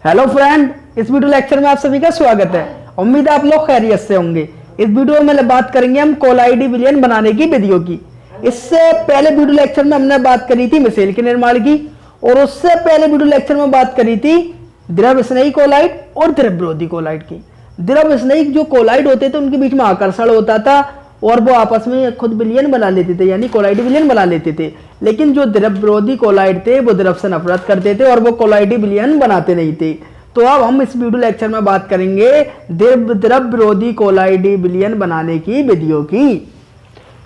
Hello friend, इस video lecture में आप सभी का स्वागत है। उम्मीद है आप लोग खैरियत से होंगे। इस वीडियो में बात करेंगे हम कोलाइडी विलयन बनाने की विधियों की। इससे पहले वीडियो लेक्चर में हमने बात करी थी मिसेल के निर्माण की, और उससे पहले वीडियो लेक्चर में बात करी थी द्रव स्नेही कोलाइड और द्रव विरोधी कोलाइड की। द्रव स्नेही जो कोलाइड होते थे उनके बीच में आकर्षण होता था और वो आपस में खुद विलयन बना लेते थे, यानी कोलाइडी विलयन बना लेते थे। लेकिन जो द्रव विरोधी कोलाइड थे वो द्रव से नफरत करते थे और वो कोलाइडी विलयन बनाते नहीं थे। तो अब हम इस वीडियो लेक्चर में बात करेंगे द्रव विरोधी कोलाइडी विलयन बनाने की विधियों की।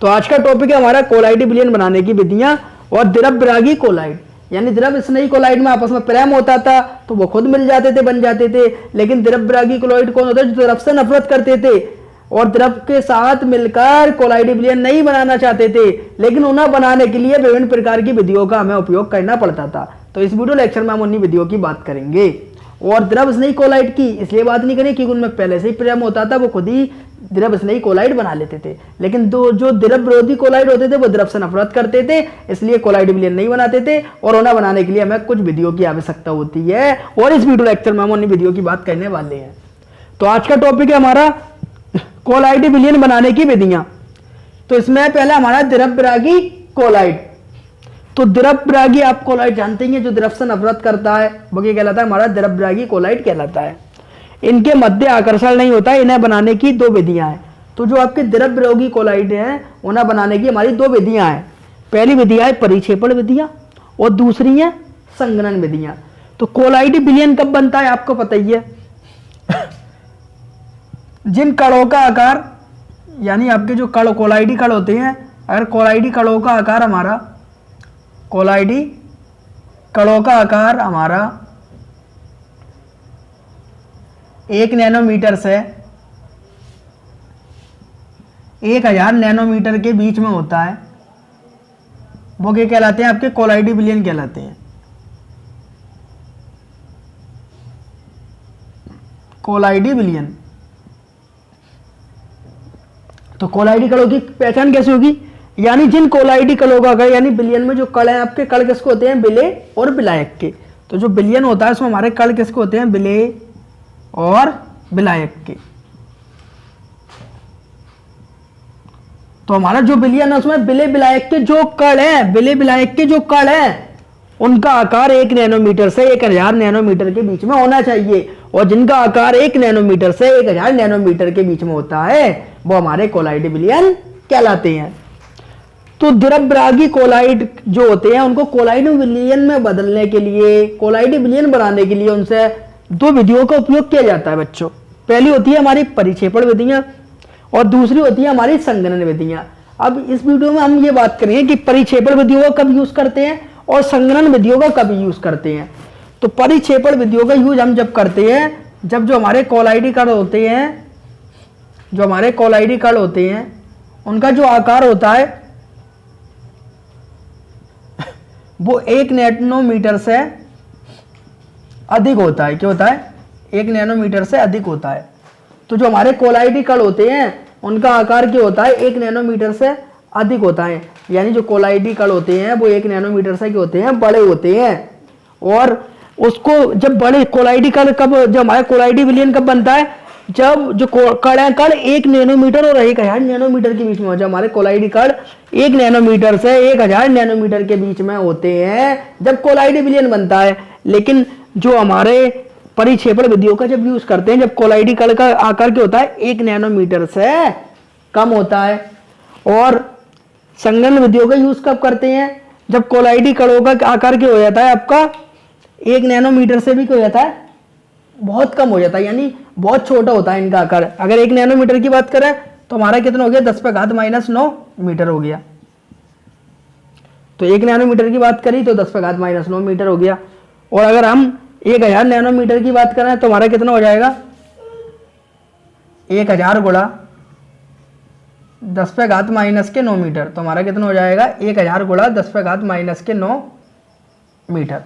तो आज का टॉपिक है हमारा कोलाइडी विलयन बनाने की विधियां और द्रव विरागी कोलाइड, यानी द्रव स्नेही कोलाइड में आपस में प्रेम होता था तो वो खुद मिल जाते थे, बन जाते थे। लेकिन द्रव विरागी कोलाइड कौन होता है? जो द्रव से नफरत करते थे और द्रव के साथ मिलकर कोलाइडी विलयन नहीं बनाना चाहते थे, लेकिन उन्हें बनाने के लिए विभिन्न प्रकार की विधियों का हमें उपयोग करना पड़ता था। तो इस वीडियो लेक्चर में हम उन्हीं विधियों की बात करेंगे। और द्रव स्नेही कोलाइड की इसलिए बात नहीं करें क्योंकि उनमें पहले से ही प्रेम होता था, वो खुद ही द्रव स्नेही कोलाइड बना लेते थे। लेकिन जो द्रव विरोधी कोलाइड होते थे वो द्रव से नफरत करते थे, इसलिए कोलाइडी विलयन नहीं बनाते थे और उन्हें बनाने के लिए हमें कुछ विधियों की आवश्यकता होती है। और इस वीडियो लेक्चर में हम उन्हीं विधियों की बात करने वाले हैं। तो आज का टॉपिक है हमारा कोलाइडी विलयन बनाने की विधियां। तो इसमें पहला हमारा द्रव विरागी कोलाइड। तो द्रव विरागी आप कोलाइड जानते ही हैं, जो द्रव से नफरत करता है वो क्या कहलाता है? हमारा द्रव विरागी कोलाइड कहलाता है। इनके मध्य आकर्षण नहीं होता है। इन्हें बनाने की दो विधियां हैं। तो जो आपके द्रव विरोधी कोलाइड हैं उन्हें बनाने की हमारी दो विधियां हैं। पहली विधि है परिक्षेपण विधियां और दूसरी है संघनन विधियां। तो कोलाइडी विलयन कब बनता है आपको पता ही है। जिन कणों का आकार, यानी आपके जो कण कोलाइडी कण होते हैं, अगर कोलाइडी कणों का आकार हमारा कोलाइडी कणों का आकार हमारा 1 नैनोमीटर से 1000 नैनोमीटर के बीच में होता है, वो क्या कहलाते हैं? आपके कोलाइडी विलयन कहलाते हैं। कोलाइडी विलयन। तो कोलाइडी कणों की पहचान कैसे होगी? यानी जिन कोलाइडी कणों का आकार, यानी विलयन में जो कण है आपके, कण किसको होते हैं? विलेय और विलायक के। तो जो विलयन होता है उसमें हमारे कण किसको होते हैं? विलेय और विलायक के। तो हमारा जो विलयन है उसमें विलेय विलायक के जो कण है, विलेय विलायक के जो कण है उनका आकार 1 नैनोमीटर से 1000 नैनोमीटर के बीच में होना चाहिए। और जिनका आकार 1 नैनोमीटर से 1000 नैनोमीटर के बीच में होता है वो हमारे कोलाइडी विलयन कहलाते हैं। तो द्रव विरागी कोलाइड जो होते हैं उनको कोलाइडी विलयन में बदलने के लिए, कोलाइडी विलयन बनाने के लिए उनसे दो विधियों का उपयोग किया जाता है बच्चों। पहली होती है हमारी परिक्षेपण विधियां और दूसरी होती है हमारी संघनन विधियां। अब इस वीडियो में हम ये बात करेंगे कि परिक्षेपण विधियों का कब यूज करते हैं और संघनन विधियों का कब यूज करते हैं। तो परिक्षेपण विधियों का यूज हम जब करते हैं जब जो हमारे कोलाइडी कण होते हैं, जो हमारे कोलाइडी कण होते हैं उनका जो आकार होता है वो 1 नैनोमीटर से अधिक होता है। क्या होता है? 1 नैनोमीटर से अधिक होता है। तो जो हमारे कोलाइडी कण होते हैं उनका आकार क्या होता है? 1 नैनोमीटर से अधिक होता है। यानी जो कोलाइडी कण होते हैं वो 1 नैनोमीटर से क्या होते हैं? बड़े होते हैं। और उसको जब बड़े कोलाइडी कण कब, जब हमारा कोलाइडी विलयन कब बनता है? जब जो कण है, कण 1 नैनोमीटर और 1000 नैनोमीटर के बीच में हो। जब हमारे कोलाइडी कण 1 नैनोमीटर से 1000 नैनोमीटर के बीच में होते हैं जब कोलाइडी विलयन बनता है। लेकिन जो हमारे परिक्षेपण विधियों का जब यूज करते हैं जब कोलाइडी कण का आकार क्या होता है? 1 नैनोमीटर से कम होता है। और संघनन विधियों का यूज कब करते हैं? जब कोलाइडी कणों का आकार क्या हो जाता है आपका? 1 नैनोमीटर से भी क्या हो जाता है? बहुत कम हो जाता है, यानी बहुत छोटा होता है इनका आकार। अगर 1 नैनोमीटर की बात करें तो हमारा कितना हो गया? 10⁻⁻9 मीटर हो गया। तो 1 नैनोमीटर की बात करी तो 10⁻⁹ मीटर हो गया। और अगर हम 1000 नैनोमीटर की बात करें तो हमारा कितना हो जाएगा? 1000 गुणा 10⁻⁻9 मीटर। तो हमारा कितना हो जाएगा? 1000 गुणा 10⁻⁻9 मीटर।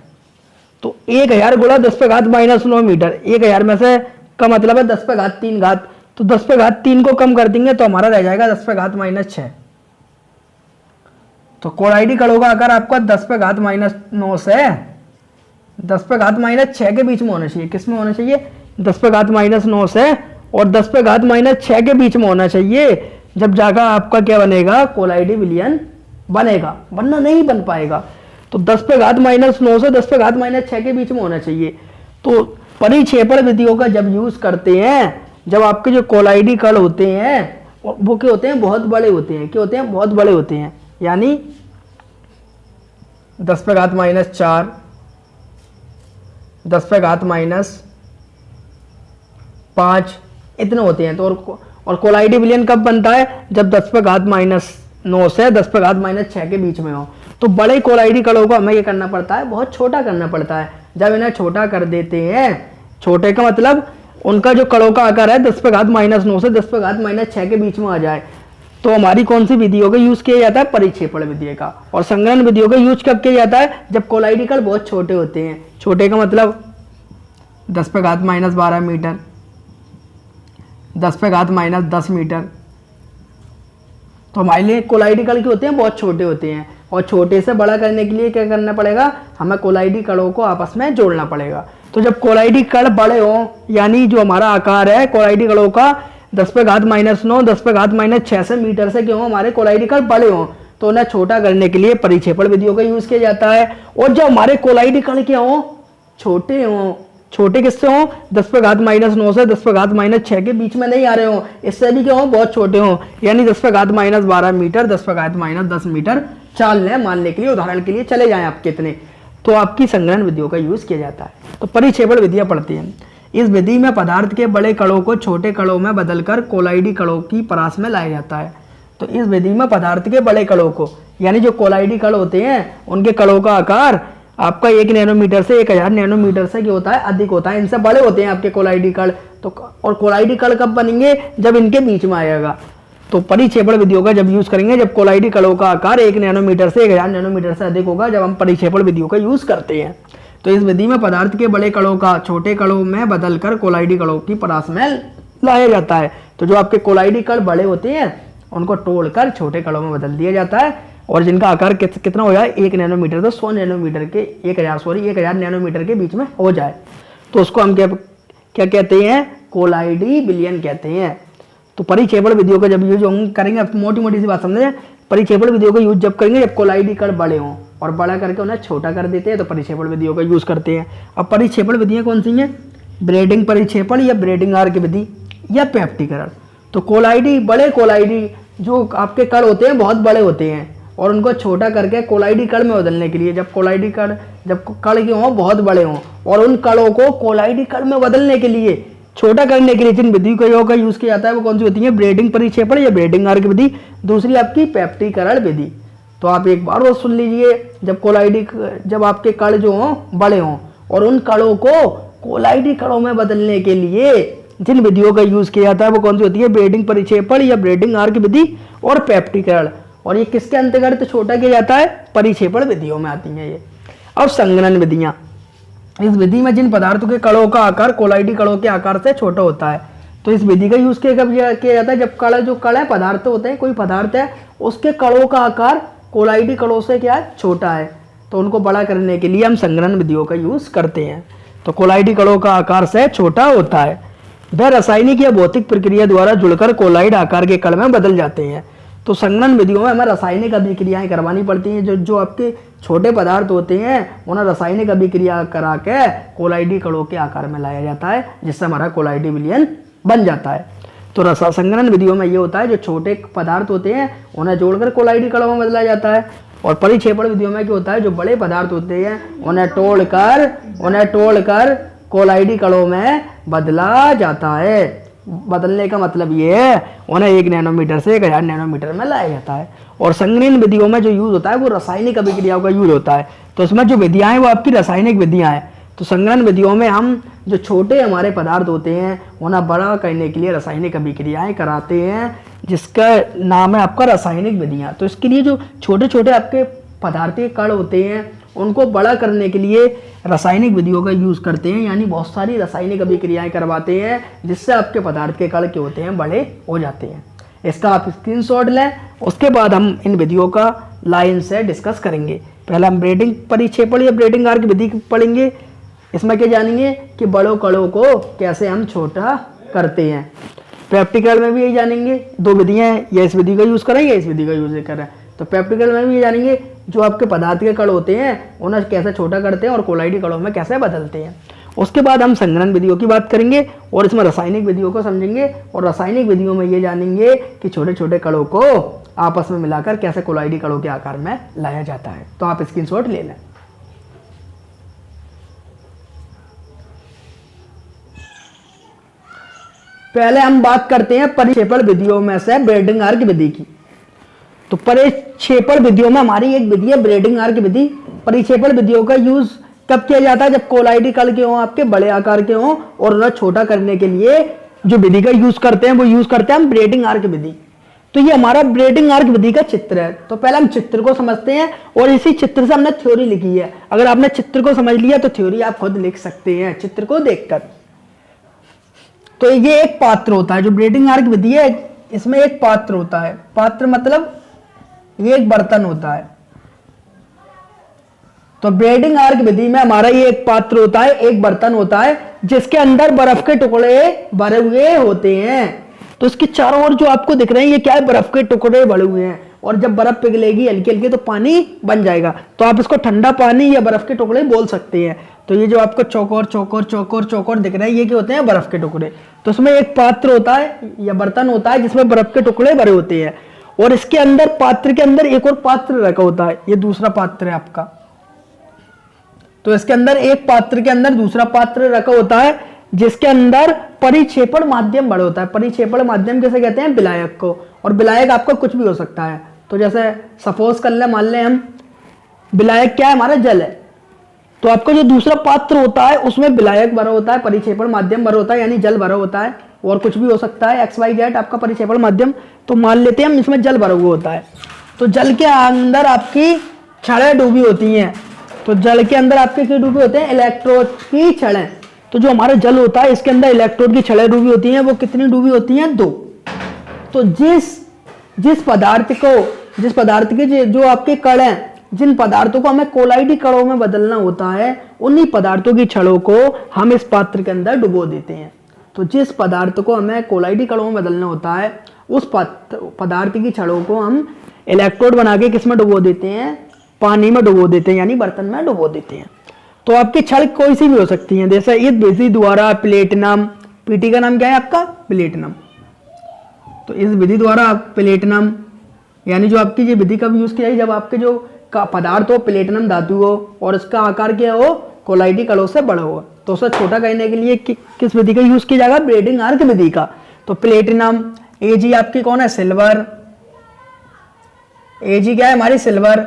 तो 1000 गुणा 10⁻⁻9 मीटर, 1000 में से का मतलब है 10⁻³ घात। तो 10⁻³ को कम कर देंगे तो हमारा रह जाएगा 10⁻⁻6। तो कोलाइडी कणों का आकार आपका 10⁻⁻9 से 10 पे घात -6 के बीच में होना चाहिए। किस में होना चाहिए? 10 पे घात -9 से और 10 पे घात -6 के बीच में होना चाहिए। जब जाकर आपका क्या बनेगा? कोलाइडी विलयन बनेगा, वरना नहीं बन पाएगा। तो 10 पे घात -9 से 10 पे घात -6 के बीच में होना चाहिए। तो परिक्षेपण विधियों का जब यूज करते हैं, जब आपके जो कोलाइडी कण होते हैं वो क्या होते हैं? बहुत बड़े होते हैं। क्या होते हैं? बहुत बड़े होते हैं। यानी 10 पे घात -4, 10 पे घात -5 इतने होते हैं। तो और कोलाइडी विलयन कब बनता है? जब 10 पे घात -9 से 10 पे घात -6 के बीच में हो। तो बड़े कोलाइडी कणों को हमें ये करना पड़ता है, बहुत छोटा करना पड़ता है। जब इन्हें छोटा कर देते हैं, छोटे का मतलब उनका जो कणों का आकार है 10 पे घात -9 से 10 पे घात -6 के बीच में आ जाए, तो हमारी कौन सी विधियों का यूज किया जाता है? परिक्षेपण विधि का। और संघनन विधियों का यूज कब किया जाता है? जब कोलाइडी कण बहुत छोटे होते हैं। छोटे का मतलब 10 पे घात -12 मीटर, 10 पे घात -10 मीटर। तो हमारे लिए कोलाइडी कण के होते हैं, बहुत छोटे होते हैं। और छोटे से बड़ा करने के लिए क्या करना पड़ेगा? हमें कोलाइडी कणों को आपस में जोड़ना पड़ेगा। तो जब कोलाइडी कण बड़े हों, यानी जो हमारा आकार है कोलाइडी कणों का 10 पे घात -9, 10 पे घात -6 से मीटर से क्यों हमारे कोलाइडी कण बड़े हों, तो उन्हें छोटा करने के लिए परिक्षेपण विधियों का यूज किया जाता है। और जब हमारे कोलाइडी कण क्या हों? छोटे हों। छोटे किससे हों? 10 पे घात -9 से 10 पे घात -6 के बीच में नहीं आ रहे हों, इससे भी क्या हों? बहुत छोटे हों। यानी 10 पे घात -12 मीटर, 10 पे घात -10 मीटर चाल लें मानने के लिए, उदाहरण के लिए चले जाएं आप कितने, तो आपकी संघनन विधियों का यूज किया जाता है। तो परिक्षेपण विधियां पढ़ती हैं। इस विधि में पदार्थ के बड़े कणों को छोटे कणों में बदलकर कोलाइडी कणों की परास में लाया जाता है। तो इस विधि में पदार्थ के बड़े कणों को, यानी जो कोलाइडी कण होते हैं, उनके कणों का आकार आपका 1 नैनोमीटर से 1000 नैनोमीटर से क्या होता है? अधिक होता है। इनसे बड़े होते हैं आपके कोलाइडी कण। तो और कोलाइडी कण कब बनेंगे? जब इनके बीच में आएगा। तो परिक्षेपण विधियों का जब यूज करेंगे, जब कोलाइडी कणों का आकार 1 नैनोमीटर से 1000 नैनोमीटर से अधिक होगा, जब हम परिक्षेपण विधियों का यूज करते हैं। तो इस विधि में पदार्थ के बड़े कणों का छोटे कणों में बदलकर कोलाइडी कणों की परास में लाया जाता है। तो जो आपके कोलाइडी कण बड़े होते हैं उनको तोड़कर छोटे कणों में बदल दिया जाता है, और जिनका आकार कितना हो जाए? 1 नैनोमीटर से 100 नैनोमीटर के 1000 नैनोमीटर के बीच में हो जाए, तो उसको हम क्या कहते हैं? कोलाइडी विलयन कहते हैं। तो परिक्षेपण विधियों का जब यूज हम करेंगे, मोटी मोटी सी बात समझे, परिक्षेपण विधियों का यूज जब करेंगे जब कोलाइडी कण बड़े हों, और बड़ा करके उन्हें छोटा कर देते हैं, तो परिक्षेपण विधियों का यूज करते हैं। अब परिक्षेपण विधियां कौन सी हैं? ब्रेडिंग परिक्षेपण या ब्रेडिंग आर्क विधि या पेप्टिकरण। तो कोलाइडी, बड़े कोलाइडी जो आपके कण होते हैं बहुत बड़े होते हैं, और उनको छोटा करके कोलाइडी कण में बदलने के लिए, जब कोलाइडी कण, जब कण के हों बहुत बड़े हों, और उन कणों को कोलाइडी कण में बदलने के लिए, छोटा करने के लिए जिन विधियों का यूज किया जाता है वो कौन सी होती है? ब्रेडिंग परिक्षेपण या ब्रेडिंग आर्क विधि। दूसरी आपकी पेप्टिकरण विधि। तो आप एक बार वो सुन लीजिए, जब आपके कण जो हों बड़े हों, और उन कणों को कोलाइडी कणों में बदलने के लिए जिन विधियों का यूज किया जाता है वो कौन सी होती है? ब्रेडिंग परिक्षेपण या ब्रेडिंग आर्क विधि और पेप्टिकरण। और ये किसके अंतर्गत छोटा किया जाता है? परिक्षेपण विधियों में आती हैं ये। अब संघनन विधियां। इस विधि में जिन पदार्थों के कणों का आकार कोलाइडी कणों के आकार से छोटा होता है, तो इस विधि का यूज कब किया जाता है? जब कण, जो कण है, पदार्थ होते हैं, कोई पदार्थ है, उसके कणों का आकार कोलाइडी कणों से क्या है? छोटा है, तो उनको बड़ा करने के लिए हम संघनन विधियों का यूज करते हैं। तो कोलाइडी कणों का आकार से छोटा होता है, वह रासायनिक या भौतिक प्रक्रिया द्वारा जुड़कर कोलाइड आकार के कण में बदल जाते हैं। तो संघनन विधियों में हमें रासायनिक अभिक्रियाएं करवानी पड़ती हैं। जो आपके छोटे पदार्थ होते हैं उन्हें रासायनिक अभिक्रिया करा के कोलाइडी कणों के आकार में लाया जाता है, जिससे हमारा कोलाइडी विलयन बन जाता है। तो संघनन विधियों में ये होता है, जो छोटे पदार्थ होते हैं उन्हें जोड़कर कोलाइडी कणों में बदला जाता है। और परिक्षेपण विधियों में क्या होता है? जो बड़े पदार्थ होते हैं उन्हें तोड़कर कोलाइडी कणों में बदला जाता है। बदलने का मतलब ये है, उन्हें 1 नैनोमीटर से 1000 नैनोमीटर में लाया जाता है। और संघनन विधियों में जो यूज होता है वो रासायनिक अभिक्रियाओं का यूज होता है। तो इसमें जो विधियां हैं वो आपकी रासायनिक विधियां हैं। तो संघनन विधियों में हम जो छोटे हमारे पदार्थ होते हैं उन्हें बड़ा करने के लिए रासायनिक अभिक्रियाएं कराते हैं, जिसका नाम है आपका रासायनिक विधियां। तो इसके लिए जो छोटे छोटे आपके पदार्थ के कण होते हैं उनको बड़ा करने के लिए रासायनिक विधियों का यूज करते हैं, यानी बहुत सारी रासायनिक अभिक्रियाएं करवाते हैं, जिससे आपके पदार्थ के कण के होते हैं बड़े हो जाते हैं। इसका आप स्क्रीनशॉट लें, उसके बाद हम इन विधियों का लाइन से डिस्कस करेंगे। पहले हम ब्रेडिंग परिक्षेपण या ब्रेडिंग आर्क विधि पढ़ेंगे, इसमें क्या जानेंगे कि बड़ों कणों को कैसे हम छोटा करते हैं। प्रैक्टिकल में भी यही जानेंगे, दो विधियां हैं, या इस विधि का यूज़ करें या इस विधि का यूज़ करें। तो प्रैक्टिकल में भी ये जानेंगे जो आपके पदार्थ के कण होते हैं उन्हें कैसे छोटा करते हैं और कोलाइडी कणों में कैसे बदलते हैं। उसके बाद हम संघनन विधियों की बात करेंगे और इसमें रासायनिक विधियों को समझेंगे, और रासायनिक विधियों में ये जानेंगे कि छोटे छोटे कणों को आपस में मिलाकर कैसे कोलाइडी कणों के आकार में लाया जाता है। तो आप स्क्रीनशॉट ले लें। पहले हम बात करते हैं परिक्षेपण विधियों में से ब्रेडिंग आर्क विधि की। तो परिक्षेपण विधियों में हमारी एक विधि है ब्रेडिंग आर्क विधि। परिक्षेपण विधियों का यूज कब किया जाता है? जब कोलाइडी कण के हों, आपके बड़े आकार के हों, और उन्हें छोटा करने के लिए जो विधि का यूज करते हैं वो यूज करते हैं हम ब्रेडिंग आर्क विधि। तो ये हमारा ब्रेडिंग आर्क विधि का चित्र है। तो पहले हम चित्र को समझते हैं और इसी चित्र से हमने थ्योरी लिखी है। अगर आपने चित्र को समझ लिया तो थ्योरी आप खुद लिख सकते हैं चित्र को देखकर। तो ये एक पात्र होता है, जो ब्रेडिंग आर्क विधि है इसमें एक पात्र होता है। पात्र मतलब ये एक बर्तन होता है। तो ब्रेडिंग आर्क विधि में हमारा ये एक पात्र होता है, एक बर्तन होता है जिसके अंदर बर्फ के टुकड़े भरे हुए होते हैं। तो इसके चारों ओर जो आपको दिख रहे हैं ये क्या है? बर्फ के टुकड़े भरे हुए हैं, और जब बर्फ पिघलेगी हल्की हल्की तो पानी बन जाएगा। तो आप इसको ठंडा पानी या बर्फ के टुकड़े बोल सकते हैं। तो ये जो आपको चौकोर चौकोर चौकोर चौकोर दिख रहे हैं ये क्या होते हैं? बर्फ के टुकड़े। तो इसमें एक पात्र होता है या बर्तन होता है जिसमें बर्फ के टुकड़े भरे होते हैं, और इसके अंदर पात्र के अंदर एक और पात्र रखा होता है। ये दूसरा पात्र है आपका। तो इसके अंदर एक पात्र के अंदर दूसरा पात्र रखा होता है जिसके अंदर परिक्षेपण माध्यम भरा होता है। परिक्षेपण माध्यम कैसे कहते हैं? विलायक को। और विलायक आपका कुछ भी हो सकता है। तो जैसे सपोज कर ले, मान लें हम विलायक क्या है? हमारा जल है। तो आपका जो दूसरा पात्र होता है उसमें विलायक भरा होता है, परिक्षेपण माध्यम भरा होता है, यानी जल भरा होता है, और कुछ भी हो सकता है XYZ आपका परिक्षेपण माध्यम। तो मान लेते हैं हम इसमें जल भरा हुआ होता है। तो जल के अंदर आपकी छड़ें डूबी होती हैं। तो जल के अंदर आपके क्या डूबे होते हैं? इलेक्ट्रोड की छड़ें। तो जो हमारा जल होता है इसके अंदर इलेक्ट्रोड की छड़ें डूबी होती हैं। वो कितनी डूबी होती हैं? 2। तो जिस पदार्थ के जो आपके कण हैं, जिन पदार्थों को हमें कोलाइडी कणों में बदलना होता है, उन्हीं पदार्थों की छड़ों को हम इस पात्र के अंदर डुबो देते हैं। तो जिस पदार्थ को हमें कोलाइडी कणों में बदलना होता है उस पदार्थ की छड़ों को हम इलेक्ट्रोड बना के किस में डुबो देते हैं? पानी में डुबो देते हैं, यानी बर्तन में डुबो देते हैं। तो आपकी छड़ कोई सी भी हो सकती है, जैसे इस विधि द्वारा प्लेटिनम, पीटी का नाम क्या है आपका? प्लेटिनम। तो इस विधि द्वारा प्लेटिनम, यानी जो आपकी ये विधि कब यूज किया है? जब आपके जो का पदार्थ हो प्लेटिनम धातु हो और इसका आकार क्या हो? कोलाइडी कणों से बड़ा हो। तो उसे छोटा करने के लिए किस विधि का यूज किया जाएगा? ब्रेडिंग आर्क विधि का। तो प्लेटिनम, Ag आपकी कौन है? सिल्वर। Ag क्या है? हमारी सिल्वर।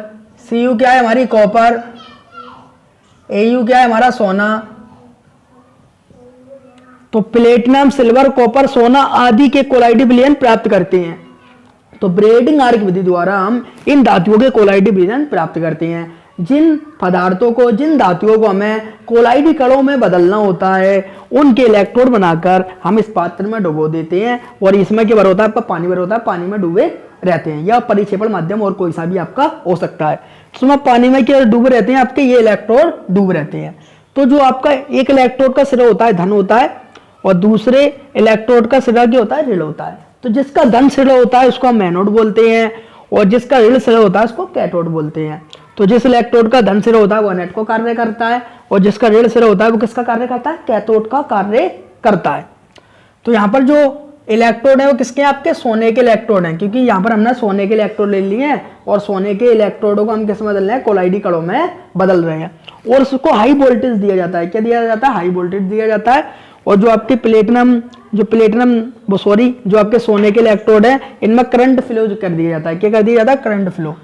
Cu क्या है? हमारी कॉपर। Au क्या है? हमारा सोना। तो प्लेटिनम, सिल्वर, कॉपर, सोना आदि के कोलाइडी विलयन प्राप्त करते हैं। तो ब्रेडिंग आर्क विधि द्वारा हम इन धातुओं के कोलाइडी विलयन प्राप्त करते हैं। जिन पदार्थों को, जिन धातुओं को हमें कोलाइडी कणों में बदलना होता है उनके इलेक्ट्रोड बनाकर हम इस पात्र में डुबो देते हैं, और इसमें क्या भरा होता है? आपका पानी भरा होता है, पानी में डूबे रहते हैं। या परिक्षेपण माध्यम और कोई सा भी आपका हो सकता है। इसमें पानी में क्या डूबे रहते हैं? आपके ये इलेक्ट्रोड डूब रहते हैं। तो जो आपका एक इलेक्ट्रोड का सिरा होता है धन होता है, और दूसरे इलेक्ट्रोड का सिरा क्या होता है? ऋण होता है। तो जिसका धन सिरा होता है उसको हम एनोड बोलते हैं, और जिसका ऋण सिरा होता है उसको कैथोड बोलते हैं। तो जिस इलेक्ट्रोड का धन सिरा होता है वो एनोड को कार्य करता है, और जिसका ऋण सिरा होता है वो किसका कार्य करता है? कैथोड का कार्य करता है। तो यहाँ पर जो इलेक्ट्रोड है वो किसके हैं? आपके सोने के इलेक्ट्रोड हैं, क्योंकि यहाँ पर हमने सोने के इलेक्ट्रोड ले लिए हैं, और सोने के इलेक्ट्रोडों को हम किस में बदल रहे हैं? कोलाइडी कणों में बदल रहे हैं। और उसको हाई वोल्टेज दिया जाता है। क्या दिया जाता है? हाई वोल्टेज दिया जाता है। और जो आपके जो आपके सोने के इलेक्ट्रोड है इनमें करंट फ्लो कर दिया जाता है। क्या कर दिया जाता है? करंट फ्लो,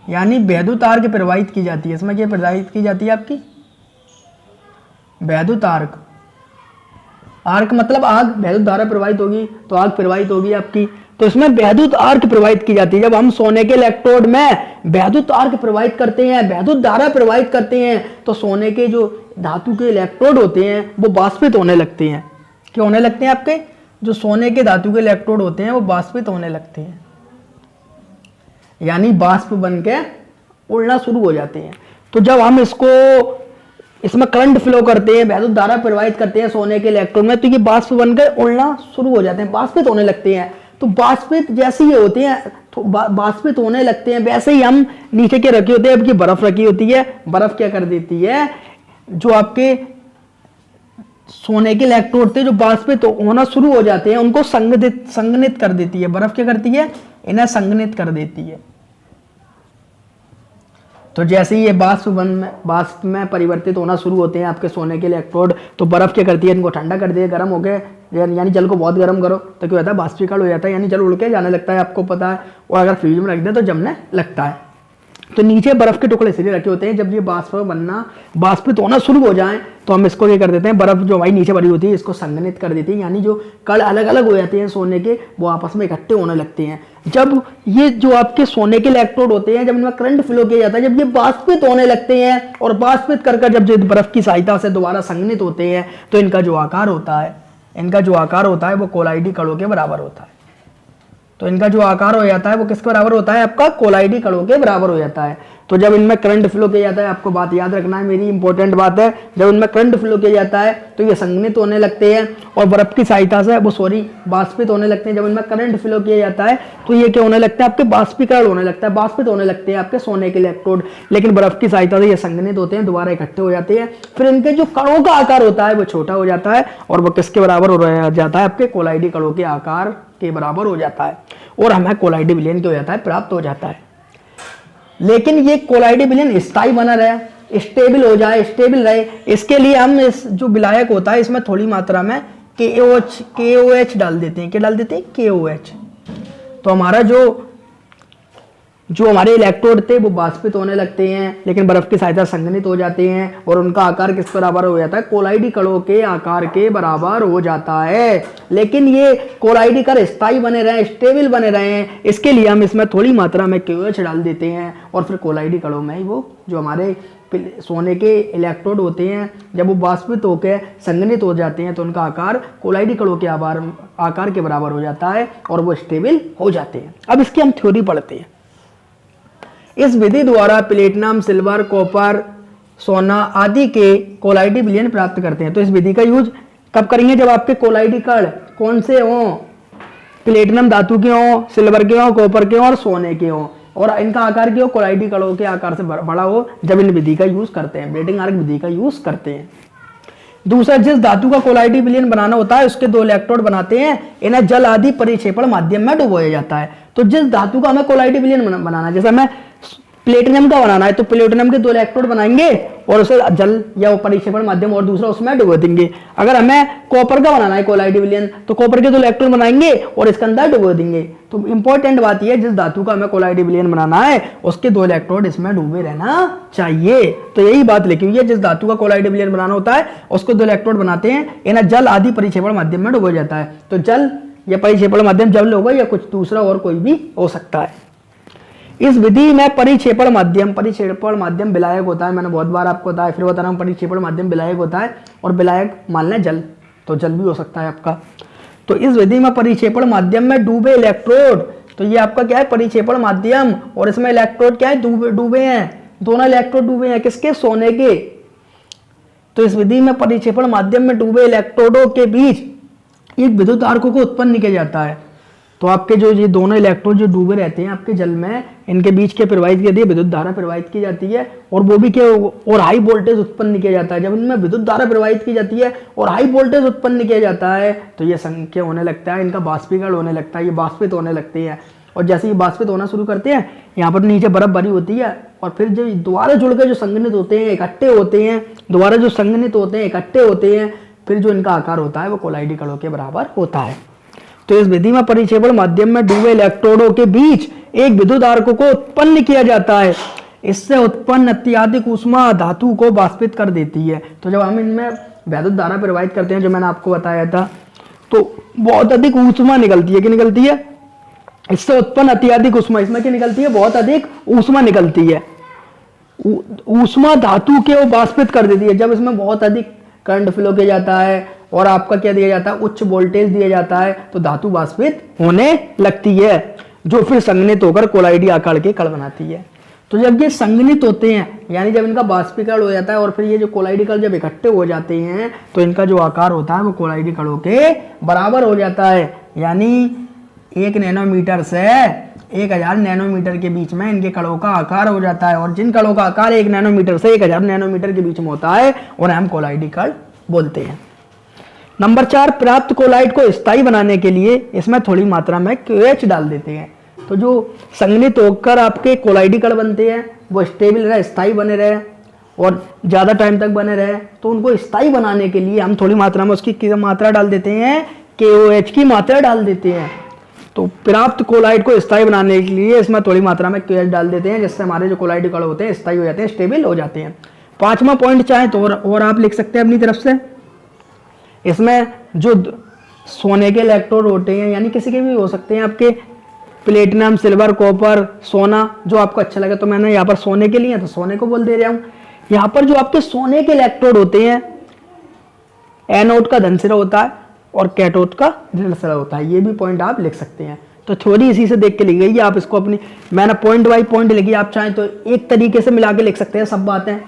यानी वैद्युत आर्क प्रवाहित की जाती है। इसमें क्या प्रवाहित की जाती है? आपकी वैद्युत आर्क। आर्क मतलब आग, वैद्युत धारा प्रवाहित होगी तो आग प्रवाहित होगी आपकी। तो इसमें वैद्युत आर्क प्रवाहित की जाती है। जब हम सोने के इलेक्ट्रोड में वैद्युत आर्क प्रवाहित करते हैं, वैद्युत धारा प्रवाहित करते हैं, तो सोने के जो धातु के इलेक्ट्रोड होते हैं वो वाष्पित होने लगते हैं। क्या होने लगते हैं? आपके जो सोने के धातु के इलेक्ट्रोड होते हैं वो वाष्पित होने लगते हैं, यानी वाष्प बन के उड़ना शुरू हो जाते हैं। तो जब हम इसको इसमें करंट फ्लो करते हैं, वैद्युत धारा प्रवाहित करते हैं सोने के इलेक्ट्रॉन में, तो ये बाष्प बनकर उड़ना शुरू हो जाते हैं, बाष्पित होने लगते हैं। तो बाष्पित जैसे ही होते हैं तो बाष्पित होने लगते हैं, वैसे ही हम नीचे के रखे होते हैं, अब की बर्फ रखी होती है, बर्फ क्या कर देती है, जो आपके सोने के इलेक्ट्रोड थे जो बाष्पित होना शुरू हो जाते हैं उनको संघनित कर देती है। बर्फ क्या करती है, इन्हें संघनित कर देती है। तो जैसे ही ये बाष्प में परिवर्तित होना शुरू होते हैं आपके सोने के इलेक्ट्रोड, तो बर्फ क्या करती है, इनको ठंडा कर दिया, गर्म हो गए, यानी जल को बहुत गर्म करो तो क्या होता है, बाष्पीकरण हो जाता है, यानी जल उड़ के जाने लगता है, आपको पता है। और अगर फ्रिज में रख दे तो जमने लगता है। तो नीचे बर्फ के टुकड़े इसलिए रखे होते हैं, जब ये बाष्पित होना शुरू हो जाए तो हम इसको क्या कर देते हैं, बर्फ जो हमारी नीचे भरी होती है इसको संघनित कर देती है, यानी जो कण अलग अलग हो जाते हैं सोने के वो आपस में इकट्ठे होने लगते हैं। जब ये जो आपके सोने के इलेक्ट्रोड होते हैं, जब इनमें करंट फ्लो किया जाता है, जब ये बाष्पित होने लगते हैं और बाष्पित कर जब ये बर्फ की सहायता से दोबारा संघनित होते हैं, तो इनका जो आकार होता है वो कोलाइडी कणों के बराबर होता है। तो इनका जो आकार हो जाता है वो किसके बराबर होता है, आपका कोलाइडी कणों के बराबर हो जाता है। तो जब इनमें करंट फ्लो किया जाता है, आपको बात याद रखना है, मेरी इंपॉर्टेंट बात है, जब इनमें करंट फ्लो किया जाता है तो ये संघनित होने लगते हैं और बर्फ की सहायता से बाष्पित होने लगते हैं। जब इनमें करंट फ्लो किया जाता है तो ये क्या होने लगता है, आपके बाष्पीकरण होने लगता है, बाष्पित होने लगते हैं आपके सोने के इलेक्ट्रोड, लेकिन बर्फ की सहायता से ये संघनित होते हैं, दोबारा इकट्ठे हो जाते हैं। फिर इनके जो कणों का आकार होता है वो छोटा हो जाता है और वो किसके बराबर हो जाता है, आपके कोलाइडी कणों के आकार के बराबर हो जाता है और हमें कोलाइडी विलयन क्या हो जाता है, प्राप्त हो जाता है। लेकिन ये कोलाइडी विलयन स्थायी बना रहे, स्टेबल हो जाए, स्टेबल रहे, इसके लिए हम इस जो विलायक होता है इसमें थोड़ी मात्रा में KOH डाल देते हैं। क्या डाल देते हैं, KOH। तो हमारा जो हमारे इलेक्ट्रोड थे वो बाष्पित होने लगते हैं, लेकिन बर्फ की सहायता संघनित हो जाते हैं और उनका आकार किस बराबर हो जाता है, कोलाइडी कणों के आकार के बराबर हो जाता है। लेकिन ये कोलाइडी कण स्थायी बने रहे, स्टेबल बने रहे, इसके लिए हम इसमें थोड़ी मात्रा में KOH डाल देते हैं और फिर कोलाइडी कणों में ही वो जो हमारे सोने के इलेक्ट्रोड होते हैं जब वो बाष्पित होकर संघनित हो जाते हैं तो उनका आकार कोलाइडी कणों के आकार के बराबर हो जाता है और वो स्टेबल हो जाते हैं। अब इसकी हम थ्योरी पढ़ते हैं। इस विधि द्वारा प्लेटिनम, सिल्वर, कॉपर, सोना आदि के कोलाइडी विलयन प्राप्त करते हैं। तो इस विधि का यूज कब करेंगे, जब आपके कोलाइडी कण कौन से हों, प्लेटिनम धातु के हों, सिल्वर के हों, कॉपर के हों और सोने के हों और इनका आकार क्या हो, कोलाइडी कणों के आकार से बड़ा हो, जब इन विधि का यूज करते हैं, ब्रेटिंग आर्क विधि का यूज करते हैं। दूसरा, जिस धातु का कोलाइडी विलयन बनाना होता है उसके 2 इलेक्ट्रोड बनाते हैं, इन्हें जल आदि परिक्षेपण माध्यम में डुबोया जाता है। तो जिस धातु का हमें कोलाइडी विलयन बनाना है, जैसे हमें प्लेटिनम का बनाना है तो प्लेटिनम के 2 इलेक्ट्रोड बनाएंगे और उसे जल या परिक्षेपण माध्यम और दूसरा उसमें डुबो देंगे। अगर हमें कॉपर का बनाना है कोलाइडी विलयन तो कॉपर के 2 इलेक्ट्रोड बनाएंगे और इसके अंदर डुबो देंगे। तो इंपॉर्टेंट बात यह है, जिस धातु का हमें कोलाइडी विलयन बनाना है उसके 2 इलेक्ट्रोड इसमें डूबे रहना चाहिए। तो यही बात लिखी हुई है, जिस धातु का कोलाइडी विलयन बनाना होता है उसको 2 इलेक्ट्रोड बनाते हैं, इन्हें जल आदि परिक्षेपण माध्यम में डुबो जाता है। तो जल या परिक्षेपण माध्यम जल होगा या कुछ दूसरा और कोई भी हो सकता है। इस विधि में परिक्षेपण माध्यम विलायक होता है, मैंने बहुत बार आपको बताया, फिर बता रहा हूं, परिक्षेपण माध्यम विलायक होता है और विलायक मान लें जल, तो जल भी हो सकता है आपका। तो इस विधि में परिक्षेपण माध्यम में डूबे इलेक्ट्रोड, तो ये आपका क्या है, परिक्षेपण माध्यम, और इसमें इलेक्ट्रोड क्या है, डूबे हैं, दोनों इलेक्ट्रोड डूबे हैं, किसके, सोने के। तो इस विधि में परिक्षेपण माध्यम में डूबे इलेक्ट्रोडों के बीच एक विद्युत आर्क को उत्पन्न किया जाता है। तो आपके जो ये दोनों इलेक्ट्रोड जो डूबे रहते हैं आपके जल में, इनके बीच क्या प्रवाहित की जाती है, विद्युत धारा प्रवाहित की जाती है और वो भी क्या, और हाई वोल्टेज उत्पन्न किया जाता है। जब इनमें विद्युत धारा प्रवाहित की जाती है और हाई वोल्टेज उत्पन्न किया जाता है तो ये संख्या होने लगता है, इनका बाष्पीकरण होने लगता है, ये बाष्पित होने लगते हैं। और जैसे ये बाष्पित होना शुरू करते हैं, यहाँ पर नीचे बर्फ भरी होती है और फिर जो दोबारा जुड़कर जो संघनित होते हैं, इकट्ठे होते हैं, दोबारा जो संघनित होते हैं, इकट्ठे होते हैं, फिर जो इनका आकार होता है वो कोलाइडी कणों के बराबर होता है। तो इस विधि में परिक्षेपण माध्यम में डूबे इलेक्ट्रोडों के बीच एक विद्युत आर्क को उत्पन्न किया जाता है। इससे उत्पन्न अत्यधिक ऊष्मा धातु को बाष्पित कर देती है। तो जब हम इनमें वैद्युत धारा प्रवाहित करते हैं, जो मैंने आपको बताया था, तो बहुत अधिक ऊष्मा निकलती है। क्या निकलती है? इससे उत्पन्न अत्यधिक ऊष्मा, इसमें क्या निकलती है? बहुत अधिक ऊष्मा निकलती है। ऊष्मा धातु के वो बाष्पित कर देती है। जब इसमें बहुत अधिक करंट फ्लो किया जाता है और आपका क्या दिया जाता है, उच्च वोल्टेज दिया जाता है, तो धातु बाष्पित होने लगती है, जो फिर संघनित होकर कोलाइडी आकार के कण बनाती है। तो जब ये संघनित होते हैं, यानी जब इनका बाष्पीकरण हो जाता है और फिर ये जो कोलाइडी कण जब इकट्ठे हो जाते हैं तो इनका जो आकार होता है वो कोलाइडी कणों के बराबर हो जाता है। यानी 1 नैनोमीटर से 1000 नैनोमीटर के बीच में इनके कणों का आकार हो जाता है। और जिन कणों का आकार 1 नैनोमीटर से 1000 नैनोमीटर के बीच में होता है उन्हें हम कोलाइडी कण बोलते हैं। नंबर 4, प्राप्त कोलाइड को स्थायी बनाने के लिए इसमें थोड़ी मात्रा में QH डाल देते हैं। तो जो संघनित होकर आपके कोलाइडी कण बनते हैं वो स्टेबल रहे, स्थायी बने रहे और ज़्यादा टाइम तक बने रहे, तो उनको स्थायी बनाने के लिए हम थोड़ी मात्रा में उसकी मात्रा डाल देते हैं, KOH की मात्रा डाल देते हैं। तो प्राप्त कोलाइड को स्थायी बनाने के लिए इसमें थोड़ी मात्रा में QH डाल देते हैं, जिससे हमारे जो कोलाइडी कण होते हैं स्थायी हो जाते हैं, स्टेबल हो जाते हैं। 5वां पॉइंट चाहे तो और आप लिख सकते हैं अपनी तरफ से। इसमें जो सोने के इलेक्ट्रोड होते हैं, यानी किसी के भी हो सकते हैं, आपके प्लेटिनम, सिल्वर, कॉपर, सोना, जो आपको अच्छा लगे। तो मैंने यहाँ पर सोने के लिए तो सोने को बोल दे रहा हूँ। यहाँ पर जो आपके सोने के इलेक्ट्रोड होते हैं, एनोड का धन सिरा होता है और कैथोड का ऋण सिरा होता है। ये भी पॉइंट आप लिख सकते हैं। तो थ्योरी इसी से देख के लिखी गई है, आप इसको अपनी, मैंने पॉइंट बाई पॉइंट लिखी, आप चाहें तो एक तरीके से मिला के लिख सकते हैं सब बातें,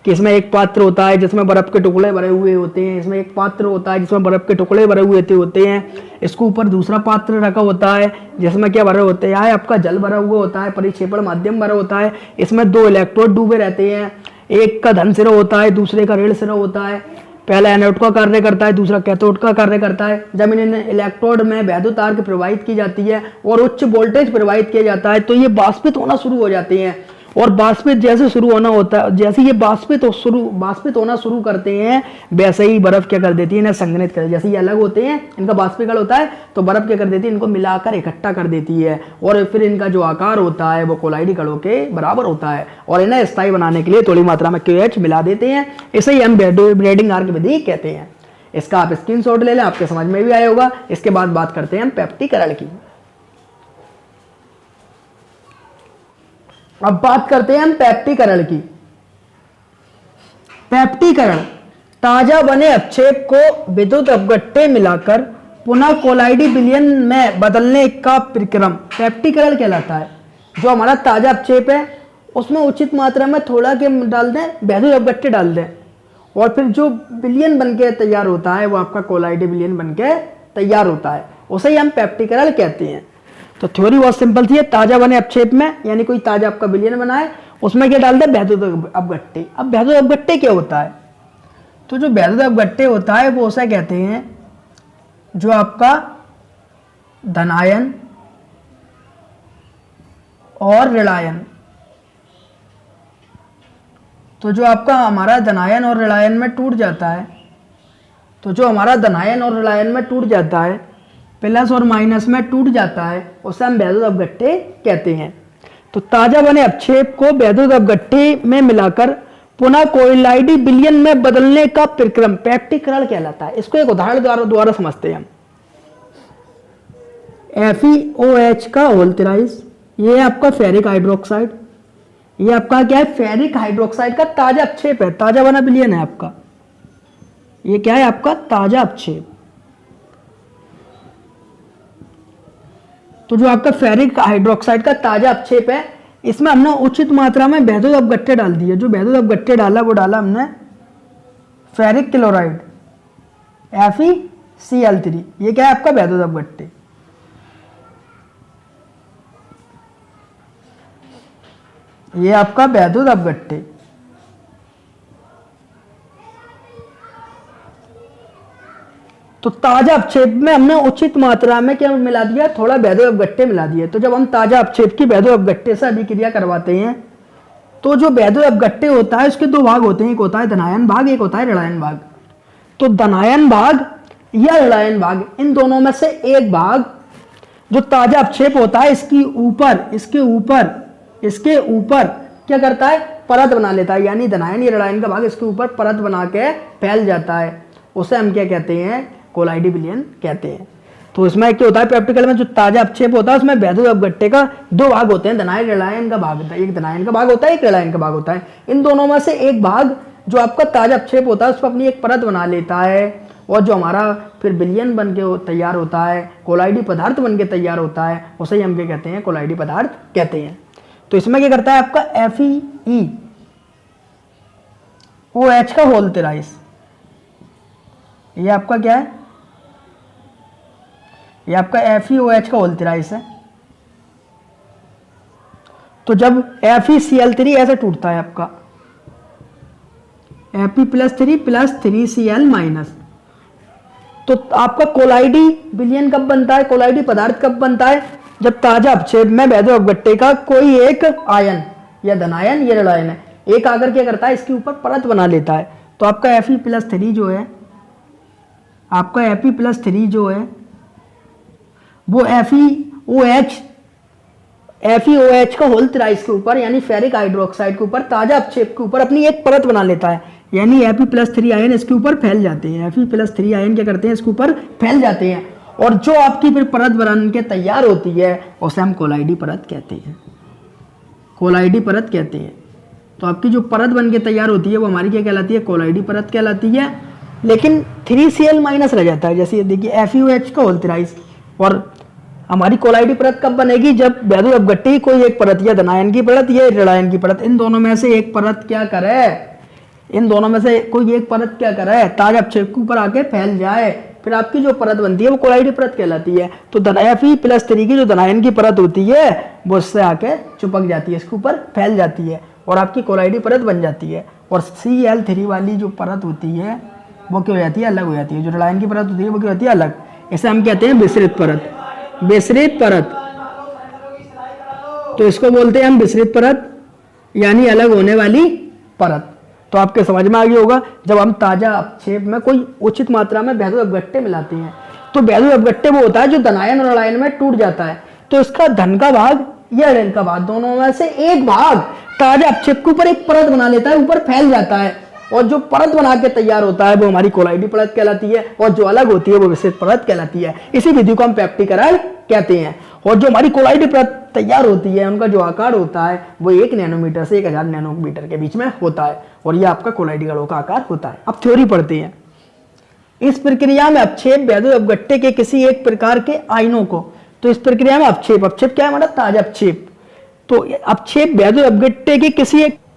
कि इसमें एक पात्र होता है जिसमें बर्फ के टुकड़े भरे हुए होते हैं, इसमें एक पात्र होता है जिसमें बर्फ के टुकड़े भरे हुए होते हैं, इसके ऊपर दूसरा पात्र रखा होता है जिसमें क्या भरे होते हैं, आपका जल भरा हुआ होता है, परिक्षेपण माध्यम भरा होता है, इसमें 2 इलेक्ट्रोड डूबे रहते हैं, एक का धन सिरा होता है, दूसरे का ऋण सिरा होता है, पहला एनोड का कार्य करता है, दूसरा कैथोड का कार्य करता है। जब इन इलेक्ट्रोड में वैद्युत तार प्रवाहित की जाती है और उच्च वोल्टेज प्रवाहित किया जाता है तो ये बाष्पित होना शुरू हो जाते हैं। और बाष्पित जैसे शुरू होना होता है, जैसे ये बाष्पित होना शुरू करते हैं, वैसे ही बर्फ क्या कर देती है, इन्हें संघनित कर, जैसे ये अलग होते हैं, इनका बाष्पीकरण होता है तो बर्फ क्या कर देती है, इनको मिलाकर इकट्ठा कर देती है और फिर इनका जो आकार होता है वो कोलाइडी कणों के बराबर होता है और इन्हें स्थायी बनाने के लिए थोड़ी मात्रा में QH मिला देते हैं। इसे ही हम ब्रेडिंग आर्क विधि कहते हैं। इसका आप स्क्रीनशॉट ले लें, आपके समझ में भी आया होगा। इसके बाद बात करते हैं हम पेप्टीकरण की। अब बात करते हैं हम पेप्टीकरण की। पेप्टीकरण ताजा बने अपक्षेप को विद्युत अपघट्टे मिलाकर पुनः कोलाइडी विलयन में बदलने का प्रक्रम पेप्टीकरण कहलाता है। जो हमारा ताजा अपक्षेप है उसमें उचित मात्रा में थोड़ा के डाल दें, विद्युत अपघट्टे डाल दें और फिर जो विलयन बनके तैयार होता है वो आपका कोलाइडी विलयन बनके तैयार होता है, उसे ही हम पेप्टीकरण कहते हैं। तो थ्योरी बहुत सिंपल थी, ताजा बने अपक्षेप में, यानी कोई ताजा आपका विलयन बनाए, उसमें क्या डाल दे, वैद्युत अपघट्टे। अब वैद्युत अपघट्टे क्या होता है, तो जो वैद्युत अपघट्टे होता है वो उसे कहते हैं जो आपका धनायन और ऋणायन, तो जो आपका हमारा धनायन और ऋणायन में टूट जाता है, तो जो हमारा धनायन और ऋणायन में टूट जाता है, प्लस और माइनस में टूट जाता है, उसे हम वैद्युत अपघट्टे कहते हैं। तो ताजा बने अपक्षेप को वैद्युत अपघट्टे में मिलाकर पुनः कोलाइडी विलयन में बदलने का प्रक्रम पेप्टीकरण कहलाता है। इसको एक उदाहरण द्वारा समझते हैं हम। FeOH का होल्टेराइज, ये आपका फेरिक हाइड्रोक्साइड, ये आपका क्या है, फेरिक हाइड्रोक्साइड का ताजा अपक्षेप है, ताजा बना विलयन है आपका, ये क्या है आपका ताजा अपक्षेप। तो जो आपका फेरिक हाइड्रोक्साइड का ताजा अपक्षेप है, इसमें हमने उचित मात्रा में वैद्युत अपघट्टे डाल दिए। जो वैद्युत अपघट्टे डाला वो डाला हमने फेरिक क्लोराइड FeCl3, ये क्या है आपका वैद्युत अपघट्टे। ये आपका वैद्युत अपघट्टे। तो ताजा अपक्षेप में हमने उचित मात्रा में क्या मिला दिया, थोड़ा वैद्युत अपघट्टे मिला दिए। तो जब हम ताजा अपक्षेप की वैद्युत अपघट्टे से अभिक्रिया करवाते हैं तो जो वैद्युत अपघट्टे होता है उसके 2 भाग होते हैं, एक होता है धनायन भाग, एक होता है ऋणायन भाग। तो धनायन भाग या ऋणायन भाग, इन दोनों में से एक भाग जो ताजा अपक्षेप होता है इसके ऊपर क्या करता है, परत बना लेता है, यानी धनायन या ऋणायन का भाग इसके ऊपर परत बना के फैल जाता है, उसे हम क्या कहते हैं, कोलाइडी विलयन कहते हैं। तो इसमें क्या होता है, पेप्टीकरण में जो ताजा अपक्षेप होता है उसमें वैद्युत अपघट्टे का 2 भाग होते हैं, धनायन ऋणायन का भाग होता है, एक धनायन का भाग होता है, एक ऋणायन का भाग होता है। इन दोनों में से एक भाग जो आपका ताजा अपक्षेप होता है उस पर अपनी एक परत बना लेता है और जो हमारा फिर विलयन बन के तैयार होता है, कोलाइडी पदार्थ बन के तैयार होता है, उसे ही हम क्या कहते हैं, कोलाइडी पदार्थ कहते हैं। तो इसमें क्या करता है आपका FeOH का होल तेराइस, ये आपका क्या है, ये आपका FeOH का होल तेराइस है। तो जब FeCl3 ऐसे टूटता है आपका Fe+3 + 3Cl माइनस, तो आपका कोलाइडी विलयन कब बनता है, कोलाइडी पदार्थ कब बनता है, जब ताजा अपक्षेप में वैद्युत अपघट्य का कोई एक आयन या धनायन या ऋणायन है, एक आकर क्या करता है इसके ऊपर परत बना लेता है। तो आपका Fe+3 जो है, आपका Fe+3 जो है वो FeOH का होल तेराइस के ऊपर यानी फेरिक हाइड्रोक्साइड के ऊपर ताजा अपक्षेप के ऊपर अपनी एक परत बना लेता है, यानी Fe+3 आयन इसके ऊपर फैल जाते हैं। Fe+3 आयन क्या करते हैं, इसके ऊपर फैल जाते हैं, और जो आपकी फिर परत बन के तैयार होती है उसे हम कोलाइडी परत कहते हैं, कोलाइडी परत कहते हैं। तो आपकी जो परत बन के तैयार होती है वो हमारी क्या कहलाती है, कोलाइडी परत कहलाती है। लेकिन 3Cl माइनस रह जाता है, जैसे ये देखिए FeOH का होल तेराइस, और हमारी कोलाइडी परत कब बनेगी, जब वैद्युत अपघट्य की कोई एक परत या धनायन की परत या ऋणायन की परत, इन दोनों में से एक परत क्या करे, इन दोनों में से कोई एक परत क्या करे, ताजा अपक्षेप के ऊपर आके फैल जाए, फिर आपकी जो परत बनती है वो कोलाइडी परत कहलाती है। तो Fe+3 की जो धनायन की परत होती है वो उससे आके चिपक जाती है, इसके ऊपर फैल जाती है और आपकी कोलाइडी परत बन जाती है। और Cl3 वाली जो परत होती है वो क्या हो जाती है, अलग हो जाती है, जो ऋणायन की परत होती है वो क्या होती है, अलग। इसे हम कहते हैं विसरित परत, विसरित परत। तो इसको बोलते हैं हम विसरित परत, यानी अलग होने वाली परत। तो आपके समझ में आ गया होगा, जब हम ताजा अपक्षेप में कोई उचित मात्रा में वैद्युत अपघट्य मिलाते हैं तो वैद्युत अपघट्य वो होता है जो धनायन और ऋणायन में टूट जाता है, तो इसका धन का भाग या ऋण का भाग दोनों में से एक भाग ताजा अपक्षेप के ऊपर एक परत बना लेता है, ऊपर फैल जाता है, और जो परत बना के तैयार होता है वो हमारी कोलाइडी परत कहलाती है, और जो अलग होती है वो विसरित परत कहलाती है। इसी विधि को हम पेप्टिकरण कहते हैं। और जो हमारी कोलाइडी परत तैयार होती है उनका जो आकार होता है वो 1 नैनोमीटर से 1000 नैनोमीटर के बीच में होता है, और यह आपका कोलाइडी कणों का आकार होता है। अब थ्योरी पढ़ते हैं। इस प्रक्रिया में अपक्षेप वैद्युत अपघट्य के किसी एक प्रकार के आयनों को, तो इस प्रक्रिया में अपक्षेप क्या है हमारा, ताजा अपक्षेप, तो अपक्षेप वैद्युत अपघट्य के